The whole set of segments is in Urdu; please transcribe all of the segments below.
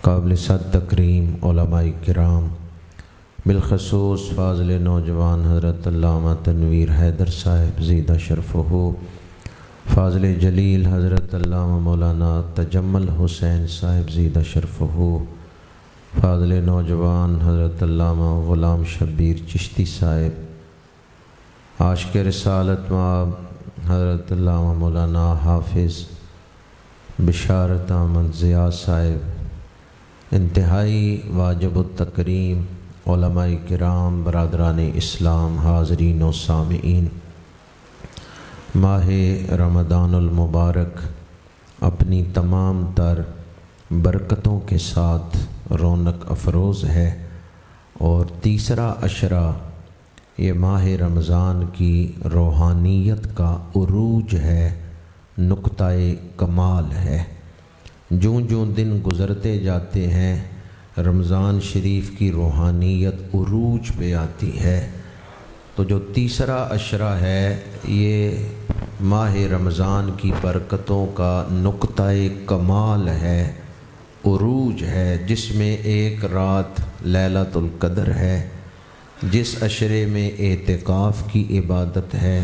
قابل صد تکریم علماء کرام، بالخصوص فاضل نوجوان حضرت علامہ تنویر حیدر صاحب زیدہ شرفہ، فاضل جلیل حضرت علامہ مولانا تجمل حسین صاحب زیدہ شرفہ، فاضل نوجوان حضرت علامہ غلام شبیر چشتی صاحب، عاشق رسالت مآب حضرت علامہ مولانا حافظ بشارت احمد ضیاء صاحب، انتہائی واجب التکریم علماء کرام، برادران اسلام، حاضرین و سامعین، ماہ رمضان المبارک اپنی تمام تر برکتوں کے ساتھ رونق افروز ہے، اور تیسرا عشرہ یہ ماہ رمضان کی روحانیت کا عروج ہے، نقطہ کمال ہے۔ جوں جوں دن گزرتے جاتے ہیں رمضان شریف کی روحانیت عروج پہ آتی ہے، تو جو تیسرا عشرہ ہے یہ ماہ رمضان کی برکتوں کا نقطہ کمال ہے، عروج ہے، جس میں ایک رات لیلۃ القدر ہے، جس عشرے میں اعتکاف کی عبادت ہے،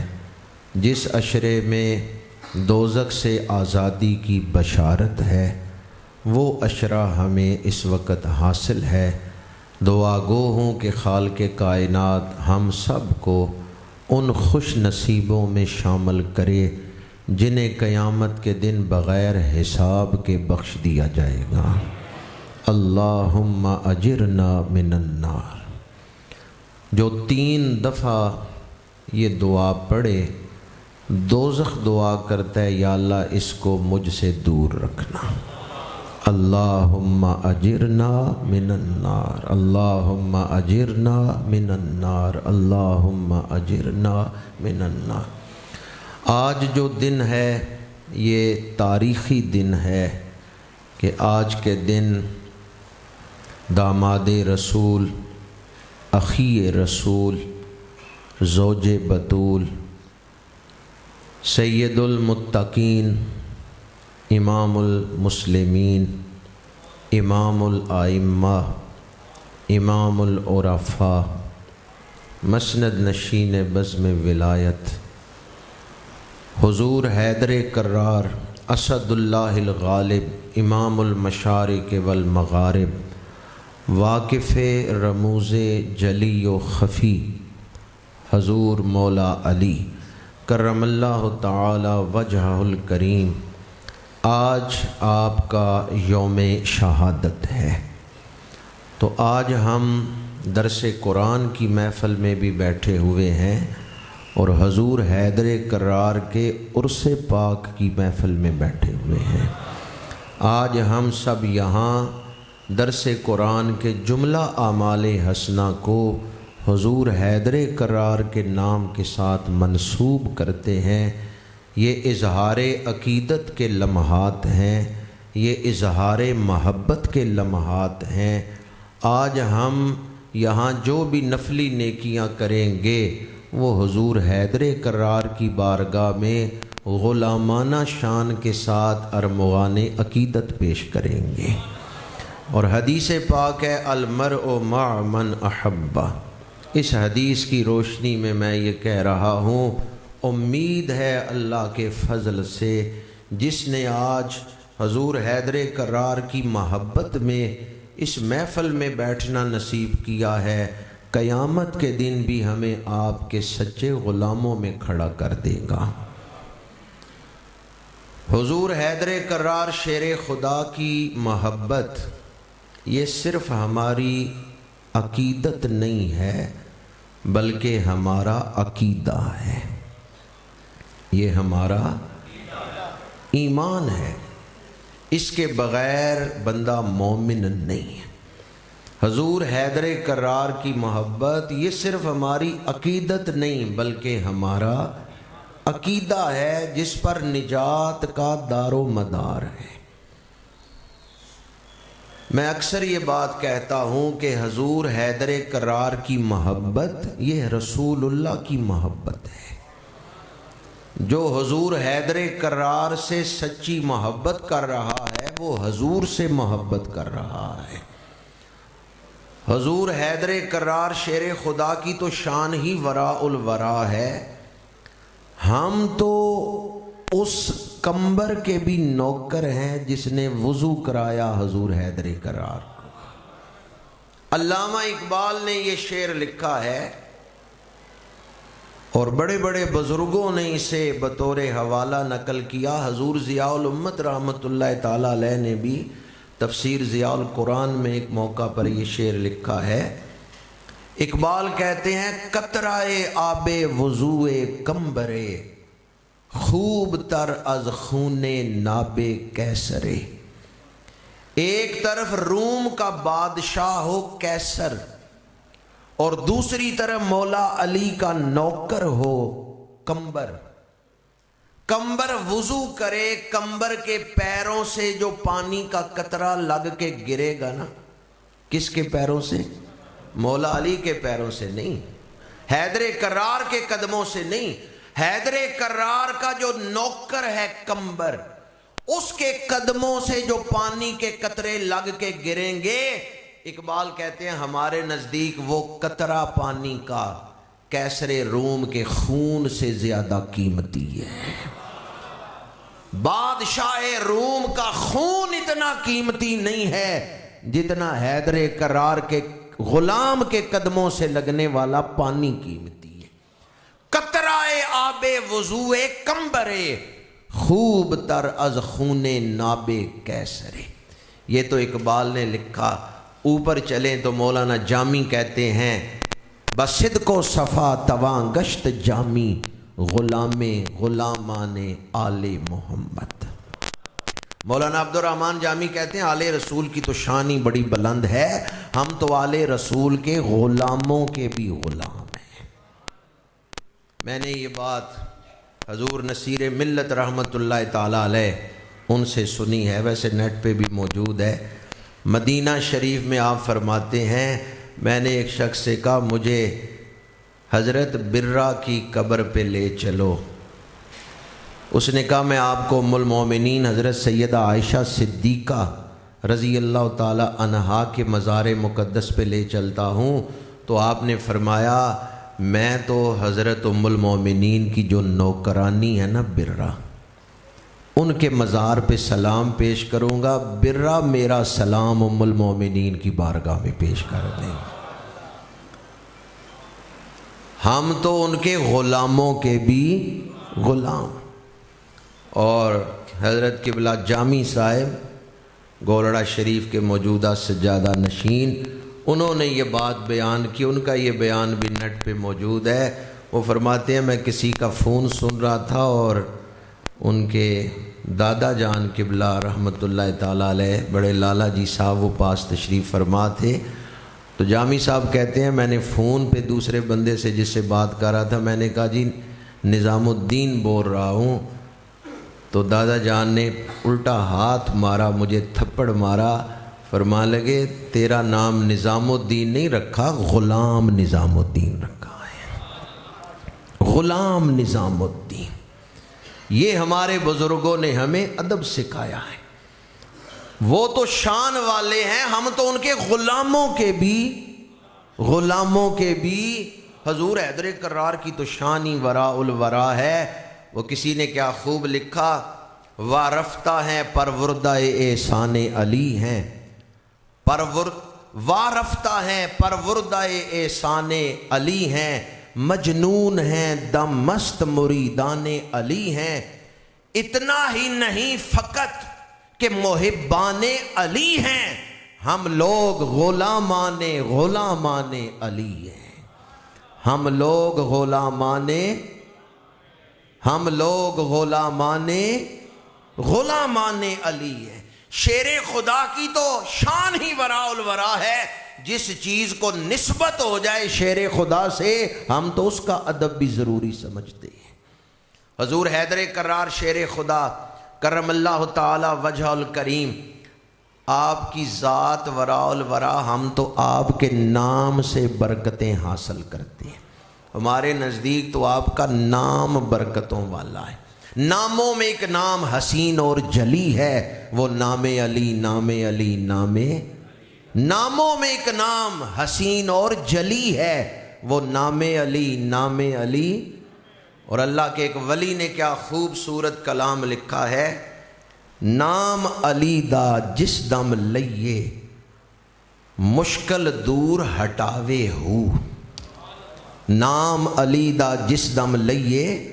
جس عشرے میں دوزخ سے آزادی کی بشارت ہے، وہ عشرہ ہمیں اس وقت حاصل ہے۔ دعا گو ہوں کہ خالق کائنات ہم سب کو ان خوش نصیبوں میں شامل کرے جنہیں قیامت کے دن بغیر حساب کے بخش دیا جائے گا۔ اللہم اجرنا من النار۔ جو 3 دفعہ یہ دعا پڑھے دوزخ دعا کرتا ہے، یا اللہ اس کو مجھ سے دور رکھنا۔ اللہم اجرنا من النار، اللہم اجرنا من النار، اللہم اجرنا من النار۔ آج جو دن ہے یہ تاریخی دن ہے کہ آج کے دن داماد رسول، اخی رسول، زوج بطول، سید المتقین، امام المسلمین، امام الائمہ، امام العرفاء، مسند نشین بزم ولایت، حضور حیدر کرار، اسد اللہ الغالب، امام المشارق والمغارب، واقف رموز جلی و خفی، حضور مولا علی کرم اللہ تعالی وجہہ الکریم، آج آپ کا یوم شہادت ہے۔ تو آج ہم درس قرآن کی محفل میں بھی بیٹھے ہوئے ہیں اور حضور حیدر کرار کے عرس پاک کی محفل میں بیٹھے ہوئے ہیں۔ آج ہم سب یہاں درس قرآن کے جملہ اعمال حسنہ کو حضور حیدر کرار کے نام کے ساتھ منسوب کرتے ہیں۔ یہ اظہار عقیدت کے لمحات ہیں، یہ اظہار محبت کے لمحات ہیں۔ آج ہم یہاں جو بھی نفلی نیکیاں کریں گے وہ حضور حیدر کرار کی بارگاہ میں غلامانہ شان کے ساتھ ارمغان عقیدت پیش کریں گے۔ اور حدیث پاک ہے المرء مع من احبہ۔ اس حدیث کی روشنی میں یہ کہہ رہا ہوں، امید ہے اللہ کے فضل سے جس نے آج حضور حیدر کرار کی محبت میں اس محفل میں بیٹھنا نصیب کیا ہے، قیامت کے دن بھی ہمیں آپ کے سچے غلاموں میں کھڑا کر دے گا۔ حضور حیدر کرار شیر خدا کی محبت یہ صرف ہماری عقیدت نہیں ہے بلکہ ہمارا عقیدہ ہے، یہ ہمارا ایمان ہے، اس کے بغیر بندہ مومن نہیں ہے۔ حضور حیدر کرار کی محبت یہ صرف ہماری عقیدت نہیں بلکہ ہمارا عقیدہ ہے، جس پر نجات کا دار و مدار ہے۔ میں اکثر یہ بات کہتا ہوں کہ حضور حیدر کرار کی محبت یہ رسول اللہ کی محبت ہے۔ جو حضور حیدر کرار سے سچی محبت کر رہا ہے وہ حضور سے محبت کر رہا ہے۔ حضور حیدر کرار شیر خدا کی تو شان ہی وراء الورا ہے، ہم تو اس کمبر کے بھی نوکر ہیں جس نے وضو کرایا حضور حیدر کرار کو۔ علامہ اقبال نے یہ شعر لکھا ہے اور بڑے بڑے بزرگوں نے اسے بطور حوالہ نقل کیا۔ حضور ضیاء الامت رحمۃ اللہ تعالی علیہ نے بھی تفسیر ضیاء القرآن میں ایک موقع پر یہ شعر لکھا ہے۔ اقبال کہتے ہیں قطرۂ آب وضوء کمبرے، خوب تر از خون ناب کیسرے۔ ایک طرف روم کا بادشاہ ہو کیسر اور دوسری طرف مولا علی کا نوکر ہو کمبر۔ کمبر وضو کرے، کمبر کے پیروں سے جو پانی کا قطرہ لگ کے گرے گا نا، کس کے پیروں سے؟ مولا علی کے پیروں سے نہیں، حیدر کرار کے قدموں سے نہیں، حیدر کرار کا جو نوکر ہے کمبر، اس کے قدموں سے جو پانی کے قطرے لگ کے گریں گے، اقبال کہتے ہیں ہمارے نزدیک وہ قطرہ پانی کا کیسر روم کے خون سے زیادہ قیمتی ہے۔ بادشاہ روم کا خون اتنا قیمتی نہیں ہے جتنا حیدر کرار کے غلام کے قدموں سے لگنے والا پانی قیمتی ہے۔ قطرہ آب وضوء کمبرے، خوب تر از خون ناب کیسرے۔ یہ تو اقبال نے لکھا۔ اوپر چلیں تو مولانا جامی کہتے ہیں بصدق و صفا تواں گشت جامی، غلامان آل محمد۔ مولانا عبد الرحمن جامی کہتے ہیں آل رسول کی تو شان ہی بڑی بلند ہے، ہم تو آل رسول کے غلاموں کے بھی غلام ہیں۔ میں نے یہ بات حضور نصیر ملت رحمۃ اللہ تعالی علیہ ان سے سنی ہے، ویسے نیٹ پہ بھی موجود ہے۔ مدینہ شریف میں آپ فرماتے ہیں میں نے ایک شخص سے کہا مجھے حضرت برہ کی قبر پہ لے چلو۔ اس نے کہا میں آپ کو ام المومنین حضرت سیدہ عائشہ صدیقہ رضی اللہ تعالی عنہا کے مزار مقدس پہ لے چلتا ہوں۔ تو آپ نے فرمایا میں تو حضرت ام المومنین کی جو نوکرانی ہے نا برہ، ان کے مزار پہ سلام پیش کروں گا، برہ میرا سلام ام المومنین کی بارگاہ میں پیش کر دیں۔ ہم تو ان کے غلاموں کے بھی غلام۔ اور حضرت قبلہ جامی صاحب گولڑا شریف کے موجودہ سجادہ نشین، انہوں نے یہ بات بیان کی، ان کا یہ بیان بھی نیٹ پہ موجود ہے۔ وہ فرماتے ہیں میں کسی کا فون سن رہا تھا اور ان کے دادا جان قبلہ رحمۃ اللہ تعالیٰ علیہ بڑے لالا جی صاحب وہ پاس تشریف فرما تھے۔ تو جامی صاحب کہتے ہیں میں نے فون پہ دوسرے بندے سے جس سے بات کر رہا تھا میں نے کہا جی نظام الدین بول رہا ہوں۔ تو دادا جان نے الٹا ہاتھ مارا، مجھے تھپڑ مارا، فرما لگے تیرا نام نظام الدین نہیں رکھا، غلام نظام الدین رکھا ہے، غلام نظام الدین۔ یہ ہمارے بزرگوں نے ہمیں ادب سکھایا ہے۔ وہ تو شان والے ہیں، ہم تو ان کے غلاموں کے بھی حضور حیدر کرار کی تو شان ہی وراء الورا ہے۔ وہ کسی نے کیا خوب لکھا، وارفتہ ہیں پروردہ احسان علی ہیں، وارفتہ ہیں پروردہ احسان علی ہیں، مجنون ہیں دم مست مریدان علی ہیں، اتنا ہی نہیں فقط کہ محبان علی ہیں، ہم لوگ غلامان علی ہیں، ہم لوگ غلامان علی ہیں۔ شیر خدا کی تو شان ہی وراء الورا ہے، جس چیز کو نسبت ہو جائے شیر خدا سے ہم تو اس کا ادب بھی ضروری سمجھتے ہیں۔ حضور حیدر کرار شیر خدا کرم اللہ تعالی وجہ الکریم، آپ کی ذات وراء الورا، ہم تو آپ کے نام سے برکتیں حاصل کرتے ہیں۔ ہمارے نزدیک تو آپ کا نام برکتوں والا ہے۔ ناموں میں ایک نام حسین اور جلی ہے، وہ نام علی، نام علی، ناموں میں ایک نام حسین اور جلی ہے، وہ نام علی، نام علی۔ اور اللہ کے ایک ولی نے کیا خوبصورت کلام لکھا ہے، نام علی دا جس دم لئیے مشکل دور ہٹاوے ہو۔ نام علی دا جس دم لئیے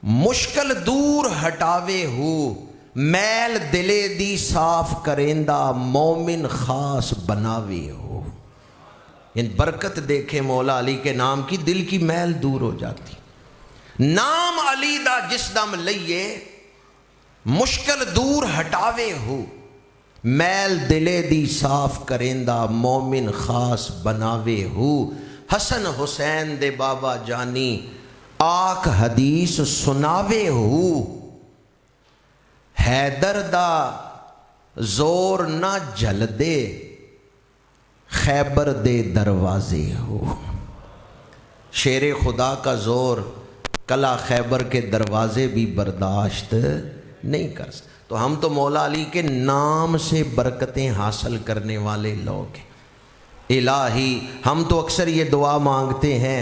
مشکل دور ہٹاوے ہو، میل دلے دی صاف کریندا مومن خاص بناوے ہو۔ ان برکت دیکھے مولا علی کے نام کی، دل کی میل دور ہو جاتی۔ نام علی دا جس دم لئیے مشکل دور ہٹاوے ہو، میل دلے دی صاف کریندا مومن خاص بناوے ہو۔ حسن حسین دے بابا جانی آکھ حدیث سناوے ہو، حیدر دا زور نہ جل دے خیبر دے دروازے ہو۔ شیر خدا کا زور کلا خیبر کے دروازے بھی برداشت نہیں کر سکتے۔ تو ہم تو مولا علی کے نام سے برکتیں حاصل کرنے والے لوگ ہیں۔ الہی ہم تو اکثر یہ دعا مانگتے ہیں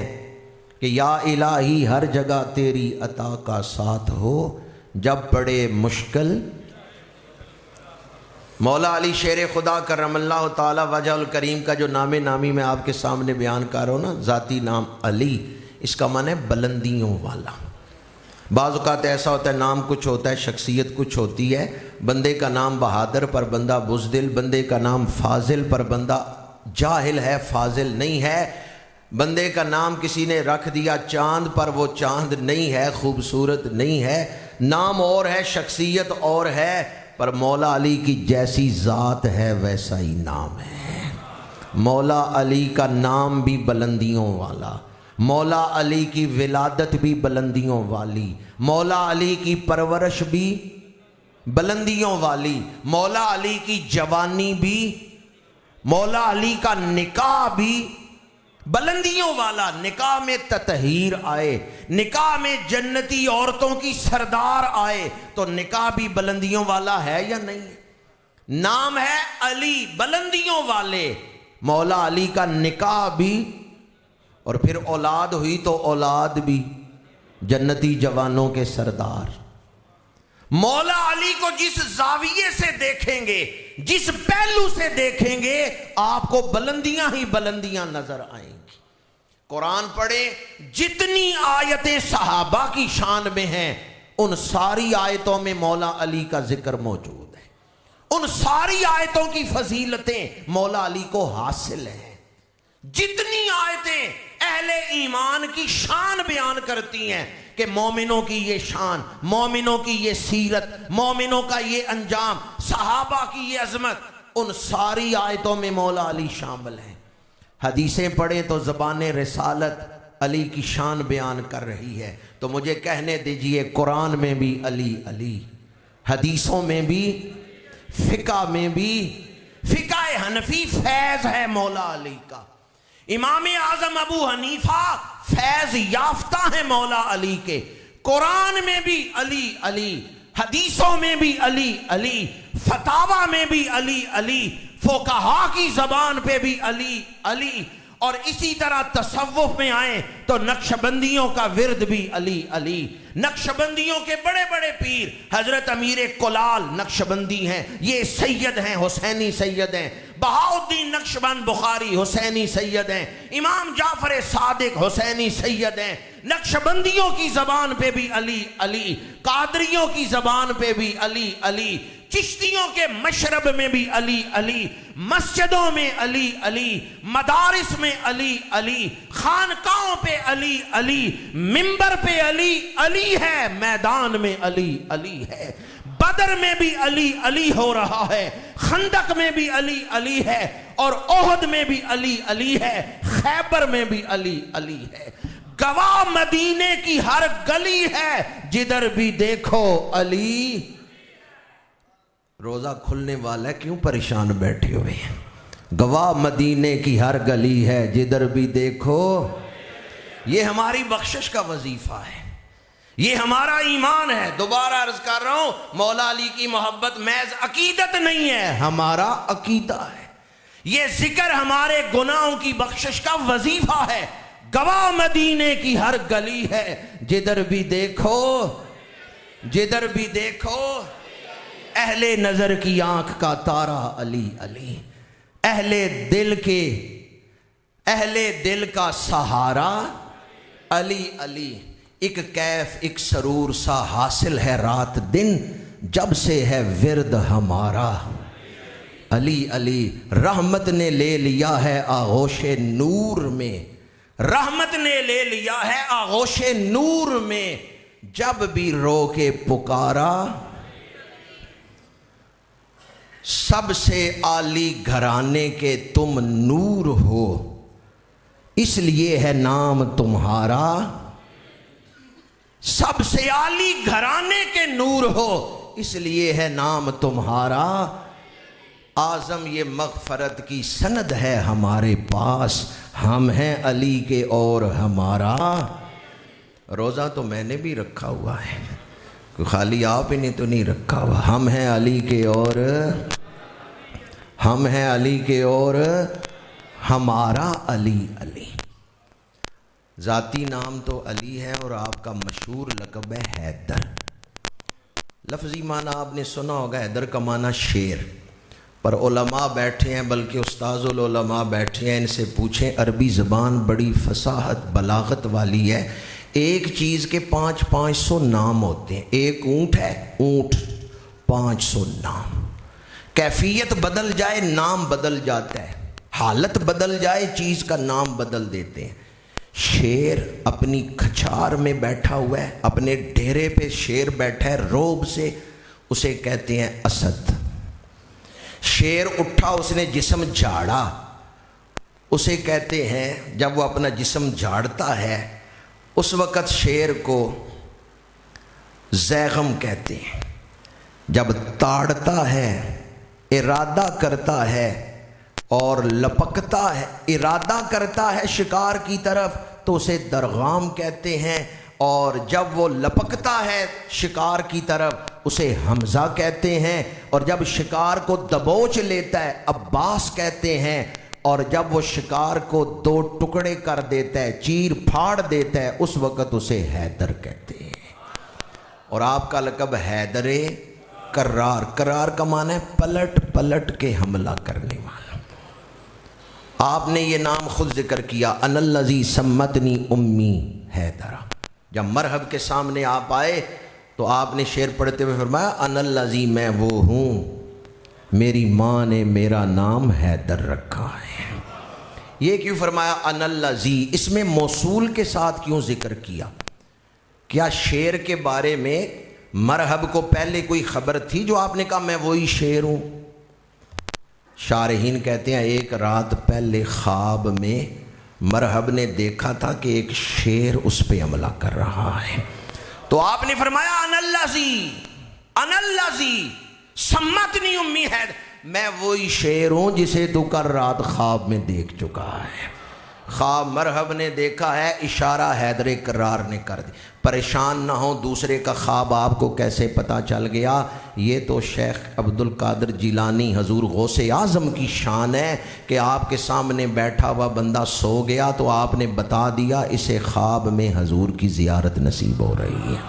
کہ یا الہی ہر جگہ تیری عطا کا ساتھ ہو، جب پڑے مشکل۔ مولا علی شیر خدا کرم اللہ تعالی وجہ الکریم کا جو نام نامی میں آپ کے سامنے بیان کر رہا ہوں نا، ذاتی نام علی، اس کا معنی ہے بلندیوں والا۔ بعض اوقات ایسا ہوتا ہے نام کچھ ہوتا ہے، شخصیت کچھ ہوتی ہے۔ بندے کا نام بہادر پر بندہ بزدل، بندے کا نام فاضل پر بندہ جاہل ہے، فاضل نہیں ہے۔ بندے کا نام کسی نے رکھ دیا چاند پر، وہ چاند نہیں ہے، خوبصورت نہیں ہے۔ نام اور ہے، شخصیت اور ہے، پر مولا علی کی جیسی ذات ہے ویسا ہی نام ہے۔ مولا علی کا نام بھی بلندیوں والا، مولا علی کی ولادت بھی بلندیوں والی، مولا علی کی پرورش بھی بلندیوں والی، مولا علی کی جوانی بھی، مولا علی کا نکاح بھی بلندیوں والا۔ نکاح میں تطہیر آئے، نکاح میں جنتی عورتوں کی سردار آئے، تو نکاح بھی بلندیوں والا ہے یا نہیں ہے؟ نام ہے علی، بلندیوں والے۔ مولا علی کا نکاح بھی، اور پھر اولاد ہوئی تو اولاد بھی جنتی جوانوں کے سردار۔ مولا علی کو جس زاویے سے دیکھیں گے، جس پہلو سے دیکھیں گے، آپ کو بلندیاں ہی بلندیاں نظر آئیں گی۔ قرآن پڑھیں، جتنی آیتیں صحابہ کی شان میں ہیں، ان ساری آیتوں میں مولا علی کا ذکر موجود ہے۔ ان ساری آیتوں کی فضیلتیں مولا علی کو حاصل ہیں۔ جتنی آیتیں اہل ایمان کی شان بیان کرتی ہیں کہ مومنوں کی یہ شان، مومنوں کی یہ سیرت، مومنوں کا یہ انجام، صحابہ کی یہ عظمت، ان ساری آیتوں میں مولا علی شامل ہیں۔ حدیثیں پڑھیں تو زبان رسالت علی کی شان بیان کر رہی ہے، تو مجھے کہنے دیجئے قرآن میں بھی علی علی، حدیثوں میں بھی، فقہ میں بھی۔ فقہ حنفی فیض ہے مولا علی کا۔ امام اعظم ابو حنیفہ فیض یافتہ ہیں مولا علی کے۔ قرآن میں بھی علی علی، حدیثوں میں بھی علی علی، فتاوی میں بھی علی علی، فقہا کی زبان پہ بھی علی علی، اور اسی طرح تصوف میں آئیں تو نقشبندیوں کا ورد بھی علی علی۔ نقشبندیوں کے بڑے بڑے پیر حضرت امیر کلال نقشبندی ہیں، یہ سید ہیں، حسینی سید ہیں۔ بہاؤالدین نقشبند بخاری حسینی سید ہیں۔ امام جعفر صادق حسینی سید ہیں۔ نقشبندیوں کی زبان پہ بھی علی علی، قادریوں کی زبان پہ بھی علی علی، چشتیوں کے مشرب میں بھی علی علی، مسجدوں میں علی علی، مدارس میں علی علی، خانقاہوں پہ علی علی، منبر پہ علی علی ہے، میدان میں علی علی ہے، بدر میں بھی علی علی ہو رہا ہے، خندق میں بھی علی علی ہے، اور احد میں بھی علی علی ہے، خیبر میں بھی علی علی ہے۔ گواہ مدینے کی ہر گلی ہے، جدھر بھی دیکھو علی۔ روزہ کھلنے والا ہے، کیوں پریشان بیٹھے ہوئے ہیں؟ گواہ مدینے کی ہر گلی ہے، جدھر بھی دیکھو۔ یہ ہماری بخشش کا وظیفہ ہے، یہ ہمارا ایمان ہے۔ دوبارہ عرض کر رہا ہوں، مولا علی کی محبت محض عقیدت نہیں ہے، ہمارا عقیدہ ہے۔ یہ ذکر ہمارے گناہوں کی بخشش کا وظیفہ ہے۔ گواہ مدینے کی ہر گلی ہے، جدھر بھی دیکھو جدھر بھی دیکھو اہل نظر کی آنکھ کا تارا علی علی، اہل دل کا سہارا علی علی، ایک کیف ایک سرور سا حاصل ہے رات دن، جب سے ہے ورد ہمارا علی علی۔ رحمت نے لے لیا ہے آغوش نور میں، رحمت نے لے لیا ہے آغوش نور میں، جب بھی رو کے پکارا سب سے عالی گھرانے کے تم نور ہو، اس لیے ہے نام تمہارا، سب سے عالی گھرانے کے نور ہو اس لیے ہے نام تمہارا، اعظم یہ مغفرت کی سند ہے ہمارے پاس، ہم ہیں علی کے اور ہمارا۔ روزہ تو میں نے بھی رکھا ہوا ہے، خالی آپ ہی نے تو نہیں رکھا ہوا، ہم ہیں علی کے اور ہمارا علی علی۔ ذاتی نام تو علی ہے اور آپ کا مشہور لقب ہے حیدر۔ لفظی معنی آپ نے سنا ہوگا، حیدر کا معنی شیر، پر علماء بیٹھے ہیں، بلکہ استاذ العلماء بیٹھے ہیں، ان سے پوچھیں، عربی زبان بڑی فصاحت بلاغت والی ہے، ایک چیز کے 500 نام ہوتے ہیں۔ ایک اونٹ ہے، اونٹ 500 نام، کیفیت بدل جائے نام بدل جاتا ہے، حالت بدل جائے چیز کا نام بدل دیتے ہیں۔ شیر اپنی کھچار میں بیٹھا ہوا ہے، اپنے ڈیرے پہ شیر بیٹھا ہے روب سے، اسے کہتے ہیں اسد۔ شیر اٹھا، اس نے جسم جھاڑا، اسے کہتے ہیں، جب وہ اپنا جسم جھاڑتا ہے اس وقت شیر کو زیغم کہتے ہیں۔ جب تاڑتا ہے، ارادہ کرتا ہے اور لپکتا ہے، ارادہ کرتا ہے شکار کی طرف تو اسے درغام کہتے ہیں، اور جب وہ لپکتا ہے شکار کی طرف اسے حمزہ کہتے ہیں، اور جب شکار کو دبوچ لیتا ہے عباس کہتے ہیں، اور جب وہ شکار کو 2 ٹکڑے کر دیتا ہے، چیر پھاڑ دیتا ہے، اس وقت اسے حیدر کہتے ہیں۔ اور آپ کا لقب حیدر کرار، کرار کا معنی ہے پلٹ پلٹ کے حملہ کرنے والا۔ آپ نے یہ نام خود ذکر کیا، انا الذی سمتنی امی حیدر۔ جب مرحب کے سامنے آپ آئے تو آپ نے شعر پڑھتے ہوئے فرمایا، انا الذی، میں وہ ہوں، میری ماں نے میرا نام حیدر رکھا ہے۔ یہ کیوں فرمایا انا الذی؟ اس میں موصول کے ساتھ کیوں ذکر کیا؟ کیا شعر کے بارے میں مرحب کو پہلے کوئی خبر تھی جو آپ نے کہا میں وہی شعر ہوں؟ شارحین کہتے ہیں ایک رات پہلے خواب میں مرحب نے دیکھا تھا کہ ایک شیر اس پہ حملہ کر رہا ہے، تو آپ نے فرمایا انا الذی سمتنی امی حیدر، میں وہی شیر ہوں جسے تو کل رات خواب میں دیکھ چکا ہے۔ خواب مرحب نے دیکھا ہے، اشارہ حیدر کرار نے کر دی۔ پریشان نہ ہو، دوسرے کا خواب آپ کو کیسے پتہ چل گیا؟ یہ تو شیخ عبد القادر جیلانی حضور غوث اعظم کی شان ہے کہ آپ کے سامنے بیٹھا ہوا بندہ سو گیا تو آپ نے بتا دیا اسے خواب میں حضور کی زیارت نصیب ہو رہی ہے۔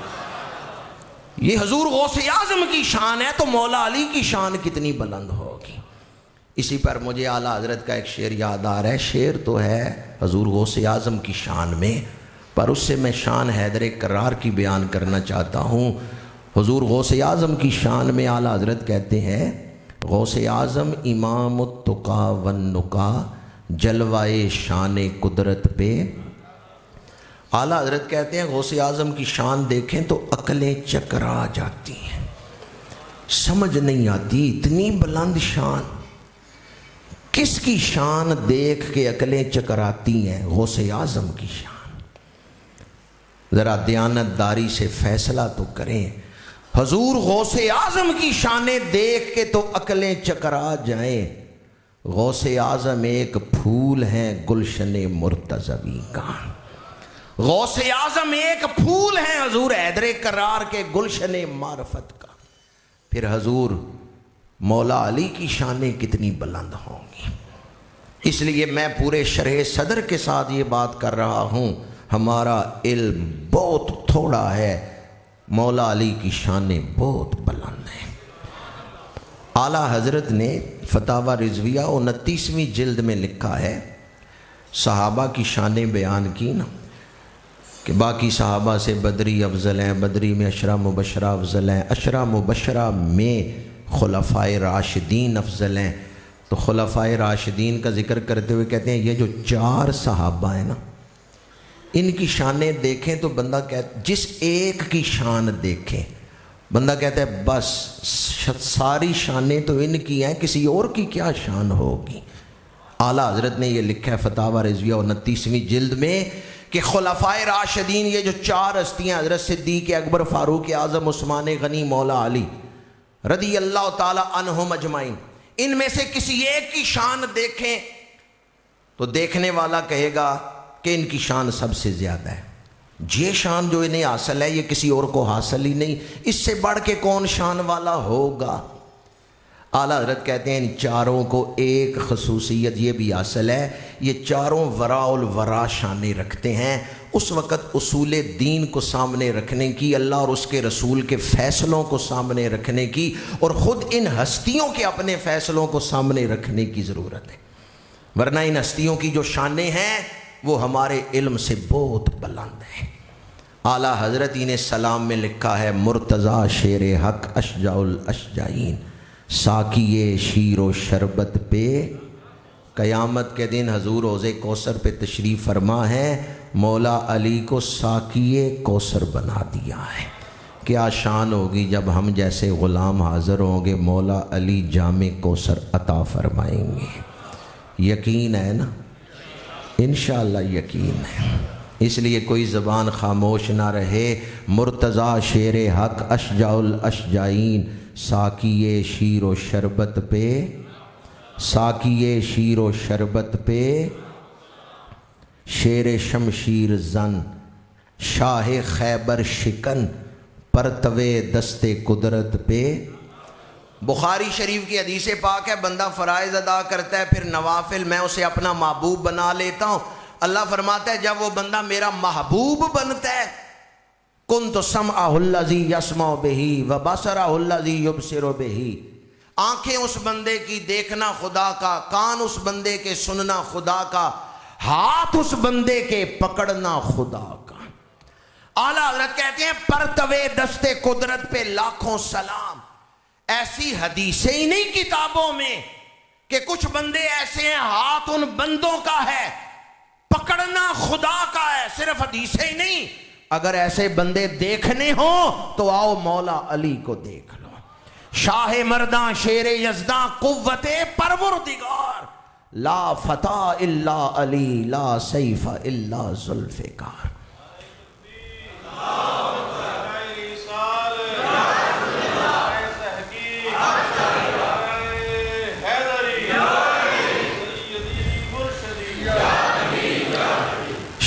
یہ حضور غوث اعظم کی شان ہے تو مولا علی کی شان کتنی بلند ہوگی۔ اسی پر مجھے اعلیٰ حضرت کا ایک شعر یاد آ رہا ہے، شعر تو ہے حضور غوث اعظم کی شان میں، پر اس سے میں شان حیدر کرار کی بیان کرنا چاہتا ہوں۔ حضور غوث اعظم کی شان میں اعلیٰ حضرت کہتے ہیں، غوث اعظم امام التقا والنقا، جلوائے شان قدرت پہ۔ اعلیٰ حضرت کہتے ہیں غوث اعظم کی شان دیکھیں تو عقلیں چکرا جاتی ہیں، سمجھ نہیں آتی، اتنی بلند شان۔ کس کی شان دیکھ کے عقلیں چکراتی ہیں؟ غوث اعظم کی شان۔ ذرا دیانت داری سے فیصلہ تو کریں، حضور غوث اعظم کی شانیں دیکھ کے تو عقلیں چکرا جائیں۔ غوث اعظم ایک پھول ہیں گلشن مرتضوی کا، غوث اعظم ایک پھول ہیں حضور حیدر کرار کے گلشن معرفت کا، پھر حضور مولا علی کی شانیں کتنی بلند ہوں گی۔ اس لیے میں پورے شرح صدر کے ساتھ یہ بات کر رہا ہوں، ہمارا علم بہت تھوڑا ہے، مولا علی کی شانیں بہت بلند ہیں۔ اعلیٰ حضرت نے فتاوی رضویہ 29ویں جلد میں لکھا ہے، صحابہ کی شانیں بیان کی نا، کہ باقی صحابہ سے بدری افضل ہیں، بدری میں عشرہ مبشرہ افضل ہیں، عشرہ مبشرہ میں خلفائے راشدین افضل ہیں۔ تو خلفائے راشدین کا ذکر کرتے ہوئے کہتے ہیں یہ جو 4 صحابہ ہیں نا، ان کی شانیں دیکھیں تو بندہ کہتا، جس ایک کی شان دیکھیں بندہ کہتا ہے بس ساری شانیں تو ان کی ہیں، کسی اور کی کیا شان ہوگی۔ اعلیٰ حضرت نے یہ لکھا ہے فتاوی رضویہ 29ویں جلد میں کہ خلفائے راشدین یہ جو 4 ہستیاں، حضرت صدیق اکبر، فاروق اعظم، عثمان غنی، مولا علی رضی اللہ تعالی عنہم اجمعین، ان میں سے کسی ایک کی شان دیکھیں تو دیکھنے والا کہے گا کہ ان کی شان سب سے زیادہ ہے، یہ شان جو انہیں حاصل ہے یہ کسی اور کو حاصل ہی نہیں، اس سے بڑھ کے کون شان والا ہوگا۔ اعلیٰ حضرت کہتے ہیں ان 4 کو ایک خصوصیت یہ بھی حاصل ہے، یہ 4 وراء الورا شانیں رکھتے ہیں، اس وقت اصول دین کو سامنے رکھنے کی، اللہ اور اس کے رسول کے فیصلوں کو سامنے رکھنے کی، اور خود ان ہستیوں کے اپنے فیصلوں کو سامنے رکھنے کی ضرورت ہے، ورنہ ان ہستیوں کی جو شانیں ہیں وہ ہمارے علم سے بہت بلند ہیں۔ اعلیٰ حضرت انہیں سلام میں لکھا ہے، مرتضیٰ شیر حق اشجع الاشجعین، ساقی شیر و شربت پہ، قیامت کے دن حضور حوض کوثر پہ تشریف فرما ہے، مولا علی کو ساقی کوثر بنا دیا ہے۔ کیا شان ہوگی جب ہم جیسے غلام حاضر ہوں گے، مولا علی جام کوثر عطا فرمائیں گے۔ یقین ہے نا؟ انشاءاللہ یقین ہے، اس لیے کوئی زبان خاموش نہ رہے۔ مرتضیٰ شیر حق اشجع الاشجعین، ساقی شیر و شربت پہ، ساقی شیر و شربت پہ، شیر شمشیر زن، شاہ خیبر شکن، پرتوے دست قدرت پہ۔ بخاری شریف کی حدیث پاک ہے، بندہ فرائض ادا کرتا ہے پھر نوافل میں اسے اپنا محبوب بنا لیتا ہوں، اللہ فرماتا ہے جب وہ بندہ میرا محبوب بنتا ہے، کنت سمعہ الذی یسمع بہ وبصرہ الذی یبصر بہ، آنکھیں اس بندے کی دیکھنا خدا کا، کان اس بندے کے سننا خدا کا، ہاتھ اس بندے کے پکڑنا خدا کا۔ اعلیٰ حضرت کہتے ہیں پرتوے دست قدرت پہ لاکھوں سلام۔ ایسی حدیثیں ہی نہیں کتابوں میں کہ کچھ بندے ایسے ہیں ہاتھ ان بندوں کا ہے، پکڑنا خدا کا ہے، صرف حدیثیں ہی نہیں، اگر ایسے بندے دیکھنے ہوں تو آؤ مولا علی کو دیکھ لو، شاہ مرداں شیر یزداں قوت پروردگار، لا فتح الا علی لا سیف الا ذوالفقار۔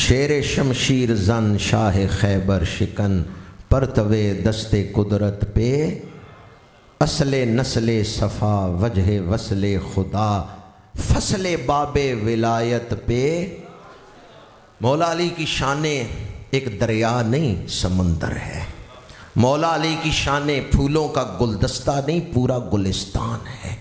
شیر شمشیر زن، شاہ خیبر شکن، پرتوے دست قدرت پہ، اصل نسل صفا وجہ وصل خدا، فصل باب ولایت پہ۔ مولا علی کی شانیں ایک دریا نہیں سمندر ہے، مولا علی کی شانیں پھولوں کا گلدستہ نہیں پورا گلستان ہے۔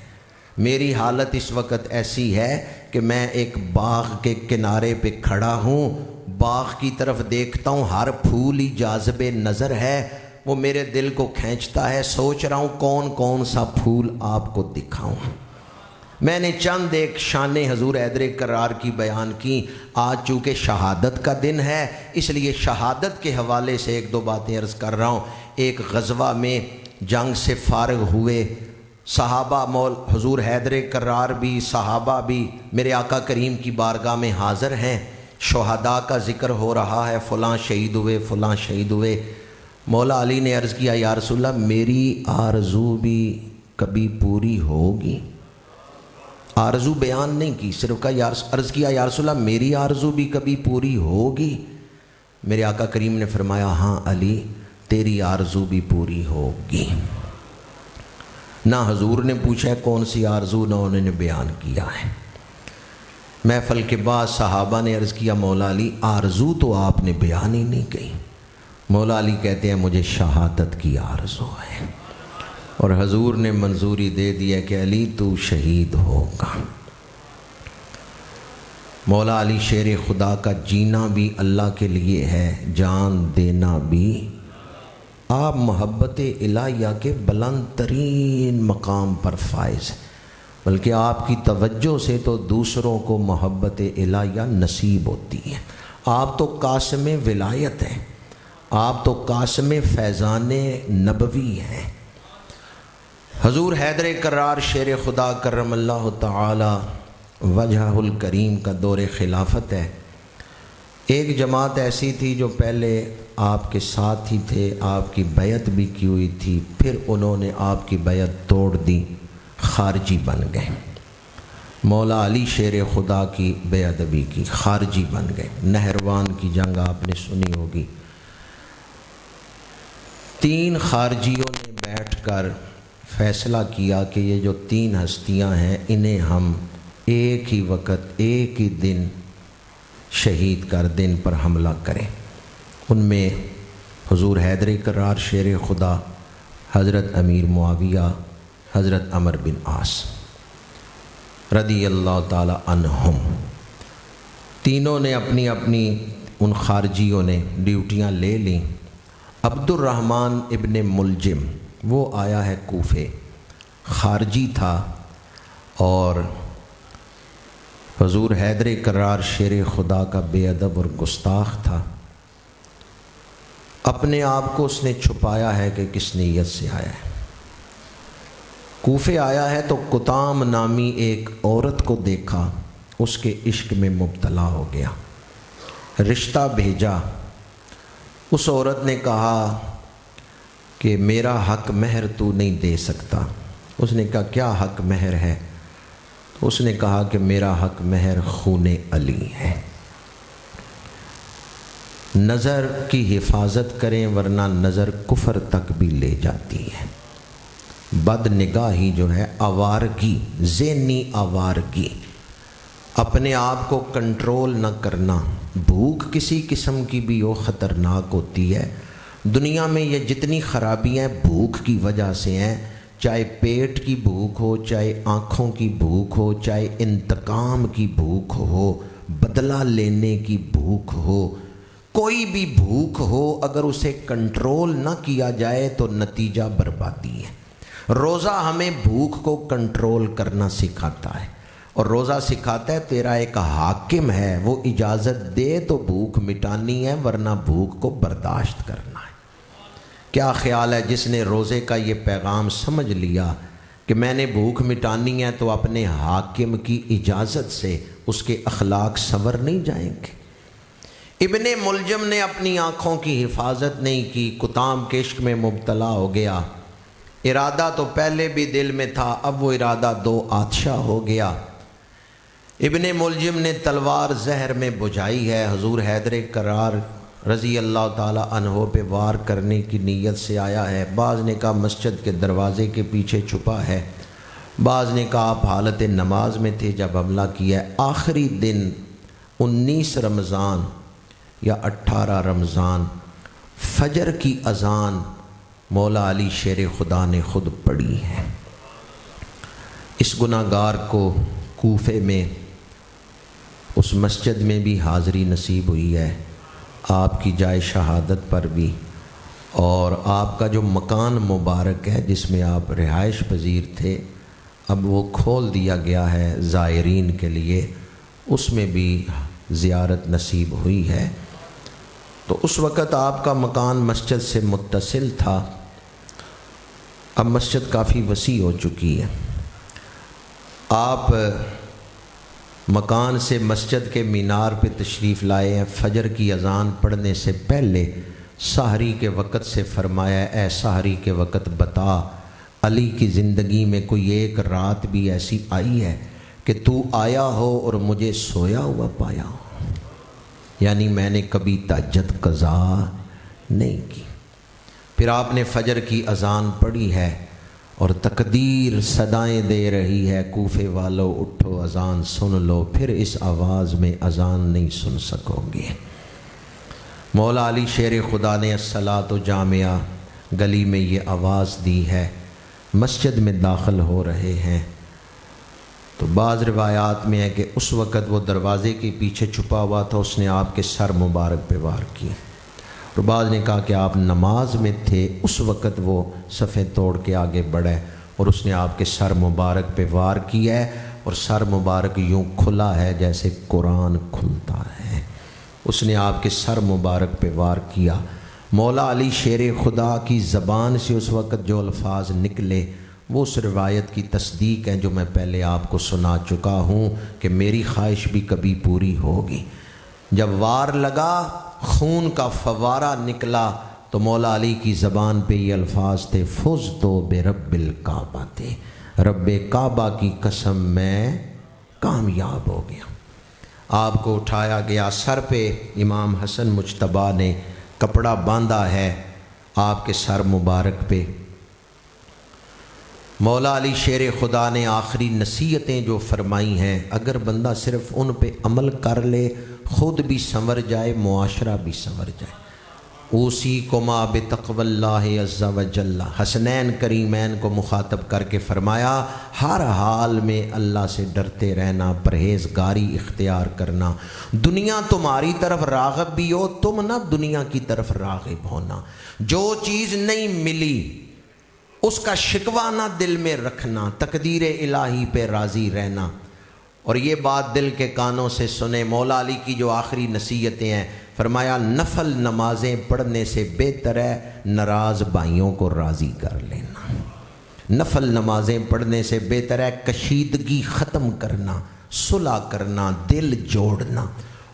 میری حالت اس وقت ایسی ہے کہ میں ایک باغ کے کنارے پہ کھڑا ہوں، باغ کی طرف دیکھتا ہوں، ہر پھول ہی جاذب نظر ہے، وہ میرے دل کو کھینچتا ہے، سوچ رہا ہوں کون کون سا پھول آپ کو دکھاؤں۔ میں نے چند ایک شان حضور حیدر کرار کی بیان کی، آج چونکہ شہادت کا دن ہے اس لیے شہادت کے حوالے سے ایک دو باتیں عرض کر رہا ہوں۔ ایک غزوہ میں جنگ سے فارغ ہوئے صحابہ، حضور حیدر کرار بھی، صحابہ بھی میرے آقا کریم کی بارگاہ میں حاضر ہیں، شہداء کا ذکر ہو رہا ہے، فلاں شہید ہوئے فلاں شہید ہوئے۔ مولا علی نے عرض کیا یا رسول اللہ میری آرزو بھی کبھی پوری ہوگی؟ آرزو بیان نہیں کی، صرف کا عرض کیا یا رسول اللہ میری آرزو بھی کبھی پوری ہوگی؟ میرے آقا کریم نے فرمایا ہاں علی تیری آرزو بھی پوری ہوگی۔ نہ حضور نے پوچھا ہے کون سی آرزو، نہ انہوں نے بیان کیا ہے۔ محفل کے بعد صحابہ نے عرض کیا مولا علی آرزو تو آپ نے بیان ہی نہیں کی۔ مولا علی کہتے ہیں مجھے شہادت کی آرزو ہے، اور حضور نے منظوری دے دیا کہ علی تو شہید ہوگا۔ مولا علی شیر خدا کا جینا بھی اللہ کے لیے ہے، جان دینا بھی۔ آپ محبت الہیہ کے بلند ترین مقام پر فائز ہیں، بلکہ آپ کی توجہ سے تو دوسروں کو محبت الہیہ نصیب ہوتی ہے۔ آپ تو قاسم ولایت ہیں، آپ تو قاسم فیضان نبوی ہیں۔ حضور حیدر کرار شیر خدا کرم اللہ تعالی وجہ الکریم کا دور خلافت ہے۔ ایک جماعت ایسی تھی جو پہلے آپ کے ساتھ ہی تھے، آپ کی بیعت بھی کی ہوئی تھی، پھر انہوں نے آپ کی بیعت توڑ دی، خارجی بن گئے۔ مولا علی شیر خدا کی بے ادبی کی، خارجی بن گئے۔ نہروان کی جنگ آپ نے سنی ہوگی۔ 3 خارجیوں نے بیٹھ کر فیصلہ کیا کہ یہ جو 3 ہستیاں ہیں انہیں ہم ایک ہی وقت ایک ہی دن شہید کر دن پر حملہ کریں۔ ان میں حضور حیدر کرار شیر خدا، حضرت امیر معاویہ، حضرت عمر بن عاص رضی اللہ تعالی عنہم، تینوں نے اپنی اپنی ان خارجیوں نے ڈیوٹیاں لے لیں۔ عبد الرحمن ابن ملجم وہ آیا ہے کوفے، خارجی تھا اور حضور حیدر کرار شیر خدا کا بے ادب اور گستاخ تھا۔ اپنے آپ کو اس نے چھپایا ہے کہ کس نیت سے آیا ہے۔ کوفے آیا ہے تو کتام نامی ایک عورت کو دیکھا، اس کے عشق میں مبتلا ہو گیا، رشتہ بھیجا۔ اس عورت نے کہا کہ میرا حق مہر تو نہیں دے سکتا۔ اس نے کہا کیا حق مہر ہے؟ اس نے کہا کہ میرا حق مہر خون علی ہے، نظر کی حفاظت کریں ورنہ نظر کفر تک بھی لے جاتی ہے۔ بد نگاہی جو ہے آوارگی، ذہنی آوارگی، اپنے آپ کو کنٹرول نہ کرنا، بھوک کسی قسم کی بھی وہ خطرناک ہوتی ہے۔ دنیا میں یہ جتنی خرابیاں بھوک کی وجہ سے ہیں، چاہے پیٹ کی بھوک ہو، چاہے آنکھوں کی بھوک ہو، چاہے انتقام کی بھوک ہو، بدلہ لینے کی بھوک ہو، کوئی بھی بھوک ہو، اگر اسے کنٹرول نہ کیا جائے تو نتیجہ بربادی ہے۔ روزہ ہمیں بھوک کو کنٹرول کرنا سکھاتا ہے، اور روزہ سکھاتا ہے تیرا ایک حاکم ہے، وہ اجازت دے تو بھوک مٹانی ہے ورنہ بھوک کو برداشت کرنا ہے۔ کیا خیال ہے جس نے روزے کا یہ پیغام سمجھ لیا کہ میں نے بھوک مٹانی ہے تو اپنے حاکم کی اجازت سے اس کے اخلاق سنور نہیں جائیں گے؟ ابن ملجم نے اپنی آنکھوں کی حفاظت نہیں کی، کتام کے عشق میں مبتلا ہو گیا۔ ارادہ تو پہلے بھی دل میں تھا، اب وہ ارادہ 2 آتشا ہو گیا۔ ابن ملجم نے تلوار زہر میں بجھائی ہے، حضور حیدر کرار رضی اللہ تعالی عنہ پہ وار کرنے کی نیت سے آیا ہے۔ بعض نے کہا مسجد کے دروازے کے پیچھے چھپا ہے، بعض نے کہا آپ حالت نماز میں تھے جب حملہ کیا ہے۔ آخری دن 19 رمضان یا 18 رمضان فجر کی اذان مولا علی شیر خدا نے خود پڑھی ہے۔ اس گناہ گار کو کوفے میں اس مسجد میں بھی حاضری نصیب ہوئی ہے، آپ کی جائے شہادت پر بھی، اور آپ کا جو مکان مبارک ہے جس میں آپ رہائش پذیر تھے اب وہ کھول دیا گیا ہے زائرین کے لیے، اس میں بھی زیارت نصیب ہوئی ہے۔ تو اس وقت آپ کا مکان مسجد سے متصل تھا، اب مسجد کافی وسیع ہو چکی ہے۔ آپ مکان سے مسجد کے مینار پہ تشریف لائے ہیں، فجر کی اذان پڑھنے سے پہلے سحری کے وقت سے فرمایا اے سحری کے وقت بتا علی کی زندگی میں کوئی ایک رات بھی ایسی آئی ہے کہ تو آیا ہو اور مجھے سویا ہوا پایا ہو؟ یعنی میں نے کبھی تہجد قضا نہیں کی۔ پھر آپ نے فجر کی اذان پڑھی ہے اور تقدیر صدائیں دے رہی ہے، کوفے والو اٹھو اذان سن لو، پھر اس آواز میں اذان نہیں سن سکو گے۔ مولا علی شیر خدا نے الصلاۃ جامعہ گلی میں یہ آواز دی ہے، مسجد میں داخل ہو رہے ہیں تو بعض روایات میں ہے کہ اس وقت وہ دروازے کے پیچھے چھپا ہوا تھا، اس نے آپ کے سر مبارک پہ وار کی، اور بعض نے کہا کہ آپ نماز میں تھے، اس وقت وہ صفیں توڑ کے آگے بڑھے اور اس نے آپ کے سر مبارک پہ وار کیا ہے، اور سر مبارک یوں کھلا ہے جیسے قرآن کھلتا ہے۔ اس نے آپ کے سر مبارک پہ وار کیا۔ مولا علی شیر خدا کی زبان سے اس وقت جو الفاظ نکلے وہ اس روایت کی تصدیق ہیں جو میں پہلے آپ کو سنا چکا ہوں کہ میری خواہش بھی کبھی پوری ہوگی۔ جب وار لگا، خون کا فوارہ نکلا تو مولا علی کی زبان پہ یہ الفاظ تھے، فزت برب الکعبہ تھے، رب کعبہ کی قسم میں کامیاب ہو گیا۔ آپ کو اٹھایا گیا، سر پہ امام حسن مجتبیٰ نے کپڑا باندھا ہے آپ کے سر مبارک پہ۔ مولا علی شیر خدا نے آخری نصیحتیں جو فرمائی ہیں، اگر بندہ صرف ان پہ عمل کر لے خود بھی سنور جائے، معاشرہ بھی سنور جائے۔ اوصیکما بتقوی اللہ عز وجل، حسنین کریمین کو مخاطب کر کے فرمایا ہر حال میں اللہ سے ڈرتے رہنا، پرہیزگاری اختیار کرنا، دنیا تمہاری طرف راغب بھی ہو، تم نہ دنیا کی طرف راغب ہونا، جو چیز نہیں ملی اس کا شکوہ نہ دل میں رکھنا، تقدیر الہی پہ راضی رہنا۔ اور یہ بات دل کے کانوں سے سنیں، مولا علی کی جو آخری نصیحتیں ہیں، فرمایا نفل نمازیں پڑھنے سے بہتر ہے ناراض بھائیوں کو راضی کر لینا، نفل نمازیں پڑھنے سے بہتر ہے کشیدگی ختم کرنا، صلح کرنا، دل جوڑنا۔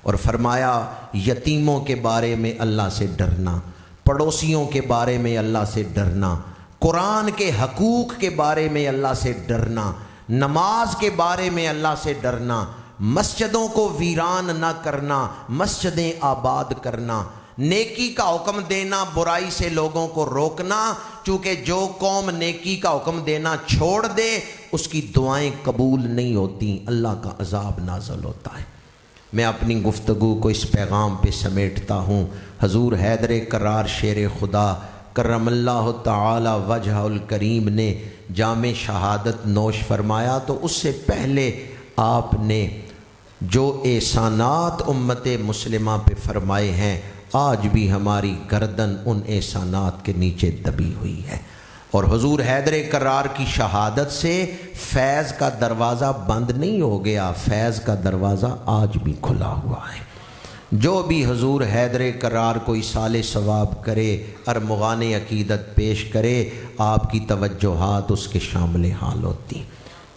اور فرمایا یتیموں کے بارے میں اللہ سے ڈرنا، پڑوسیوں کے بارے میں اللہ سے ڈرنا، قرآن کے حقوق کے بارے میں اللہ سے ڈرنا، نماز کے بارے میں اللہ سے ڈرنا، مسجدوں کو ویران نہ کرنا، مسجدیں آباد کرنا، نیکی کا حکم دینا، برائی سے لوگوں کو روکنا، چونکہ جو قوم نیکی کا حکم دینا چھوڑ دے اس کی دعائیں قبول نہیں ہوتی، اللہ کا عذاب نازل ہوتا ہے۔ میں اپنی گفتگو کو اس پیغام پہ سمیٹتا ہوں۔ حضور حیدر کرار شیر خدا کرم اللہ تعالی وجہ الکریم نے جام شہادت نوش فرمایا تو اس سے پہلے آپ نے جو احسانات امت مسلمہ پہ فرمائے ہیں، آج بھی ہماری گردن ان احسانات کے نیچے دبی ہوئی ہے، اور حضور حیدر کرار کی شہادت سے فیض کا دروازہ بند نہیں ہو گیا، فیض کا دروازہ آج بھی کھلا ہوا ہے۔ جو بھی حضور حیدر کرار کو ایصال ثواب کرے، ارمغان عقیدت پیش کرے، آپ کی توجہات اس کے شامل حال ہوتی۔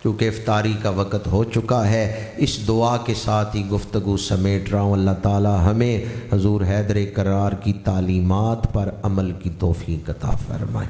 چونکہ افطاری کا وقت ہو چکا ہے، اس دعا کے ساتھ ہی گفتگو سمیٹ رہا ہوں۔ اللہ تعالی ہمیں حضور حیدر کرار کی تعلیمات پر عمل کی توفیق عطا فرمائے۔